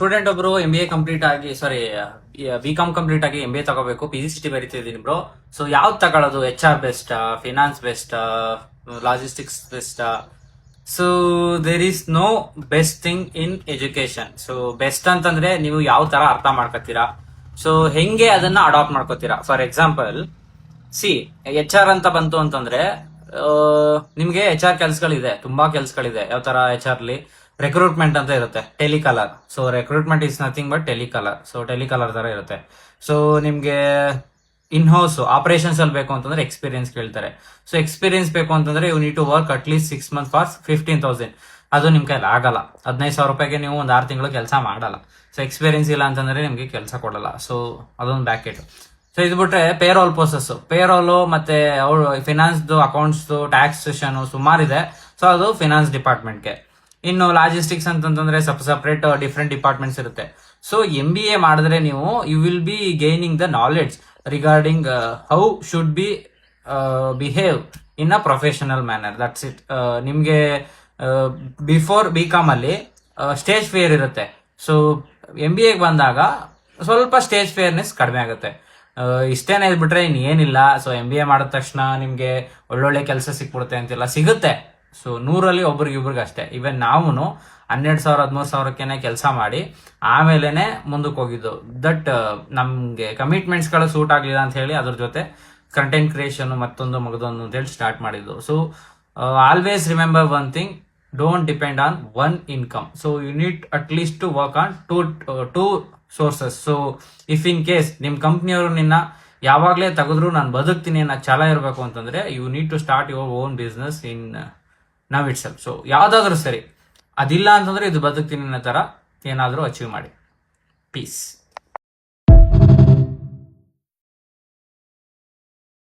Student ಒಬ್ರು MBA complete ಆಗಿ BCom complete ಆಗಿ MBA ತಗೋಬೇಕು, PGCT ಬರೀತಿದ್ದೀನಿ ಬ್ರೋ. ಸೊ ಯಾವ್ದು ತಗೊಳ್ಳೋದು? HR best, finance best, logistics best? So there is no best thing in education. So best ಅಂತಂದ್ರೆ ನೀವು ಯಾವ ತರ ಅರ್ಥ ಮಾಡ್ಕೋತೀರಾ, ಸೊ ಹೆಂಗೆ ಅದನ್ನ ಅಡಾಪ್ಟ್ ಮಾಡ್ಕೋತೀರಾ. ಫಾರ್ ಎಕ್ಸಾಂಪಲ್ HR ಅಂತ ಬಂತು ಅಂತಂದ್ರೆ ನಿಮ್ಗೆ HR ಕೆಲ್ಸಗಳಿದೆ, ತುಂಬಾ ಕೆಲ್ಸಗಳಿದೆ. ಯಾವ ತರ HR ಅಲ್ಲಿ ರೆಕ್ರೂಟ್ಮೆಂಟ್ ಅಂತ ಇರುತ್ತೆ, telecaller. So recruitment is nothing but telecaller. So telecaller ತರ ಇರುತ್ತೆ. ಸೊ ನಿಮ್ಗೆ ಇನ್ ಹೌಸ್ ಆಪರೇಷನ್ಸ್ ಅಲ್ಲಿ ಬೇಕು ಅಂತಂದ್ರೆ ಎಕ್ಸ್ಪೀರಿಯನ್ಸ್ ಕೇಳ್ತಾರೆ. ಸೊ ಎಕ್ಸ್ಪೀರಿಯನ್ಸ್ ಬೇಕು ಅಂತಂದ್ರೆ you need to work at least 6 months for 15,000. ಅದು ನಿಮ್ ಕೈಲಿ ಆಗಲ್ಲ. 15,000 ರೂಪಾಯಿಗೆ ನೀವು ಒಂದು 6 ತಿಂಗಳು ಕೆಲಸ ಮಾಡಲ್ಲ. ಸೊ ಎಕ್ಸ್ಪೀರಿಯನ್ಸ್ ಇಲ್ಲ ಅಂತಂದ್ರೆ ನಿಮ್ಗೆ ಕೆಲಸ ಕೊಡಲ್ಲ. ಸೊ ಅದೊಂದು ಬ್ಯಾಕೆಟ್. ಸೊ ಇದು ಬಿಟ್ರೆ ಪೇರೋಲ್ ಪ್ರೋಸೆಸ್, ಪೇರೋಲು ಮತ್ತೆ ಫಿನಾನ್ಸ್, ಅಕೌಂಟ್ಸ್, ಟ್ಯಾಕ್ಸೇಷನ್ ಸುಮಾರಿದೆ. ಸೊ ಅದು ಫಿನಾನ್ಸ್ ಡಿಪಾರ್ಟ್ಮೆಂಟ್ಗೆ. ಇನ್ನು ಲಾಜಿಸ್ಟಿಕ್ಸ್ ಅಂತಂದ್ರೆ ಸಪರೇಟ್ ಡಿಫ್ರೆಂಟ್ ಡಿಪಾರ್ಟ್ಮೆಂಟ್ಸ್ ಇರುತ್ತೆ. ಸೊ MBA ಮಾಡಿದ್ರೆ ನೀವು you will be gaining the knowledge regarding how should be behave in a professional manner. That's it. ನಿಮ್ಗೆ ಬಿಫೋರ್ BCom ಅಲ್ಲಿ ಸ್ಟೇಜ್ ಫಿಯರ್ ಇರುತ್ತೆ. ಸೊ MBA ಬಂದಾಗ ಸ್ವಲ್ಪ ಸ್ಟೇಜ್ ಫಿಯರ್ನೆಸ್ ಕಡಿಮೆ ಆಗುತ್ತೆ. ಇಷ್ಟೇನೆ ಇದ್ಬಿಟ್ರೆ ಏನಿಲ್ಲ. ಸೊ MBA ಮಾಡಿದ ತಕ್ಷಣ ನಿಮ್ಗೆ ಒಳ್ಳೊಳ್ಳೆ ಕೆಲಸ ಸಿಕ್ಬಿಡುತ್ತೆ ಅಂತಿಲ್ಲ, ಸಿಗುತ್ತೆ. ಸೊ 100ರಲ್ಲಿ ಒಬ್ರಿಗಿಬ್ರಿಗೆ ಅಷ್ಟೇ. ಇವನ್ ನಾವು 12,000 13,000ಕ್ಕೆ ಕೆಲಸ ಮಾಡಿ ಆಮೇಲೆನೆ ಮುಂದಕ್ಕೆ ಹೋಗಿದ್ದು. ದಟ್ ನಮ್ಗೆ ಕಮಿಟ್ಮೆಂಟ್ಸ್ ಗಳು ಸೂಟ್ ಆಗ್ಲಿಲ್ಲ ಅಂತ ಹೇಳಿ ಅದ್ರ ಜೊತೆ ಕಂಟೆಂಟ್ ಕ್ರಿಯೇಷನ್ ಮತ್ತೊಂದು ಮಗದೊಂದು ಅಂತ ಹೇಳಿ ಸ್ಟಾರ್ಟ್ ಮಾಡಿದ್ದು. So always remember one thing, don't depend on one income. So you need at least to work on two sources. So if in case ನಿಮ್ ಕಂಪ್ನಿಯವರು ನಿನ್ನ ಯಾವಾಗ್ಲೇ ತೆಗೆದ್ರು ನಾನು ಬದುಕ್ತೀನಿ ಅನ್ನೋ ಛಲ ಇರಬೇಕು ಅಂತಂದ್ರೆ you need to start your own business in now itself. So ಯಾವ್ದಾದ್ರು ಸರಿ, ಅದಿಲ್ಲ ಅಂತಂದ್ರೆ ಇದು ಬದುಕ್ತೀನಿ ಅನ್ನೋ ತರ ಏನಾದ್ರೂ ಅಚೀವ್ ಮಾಡಿ. ಪೀಸ್.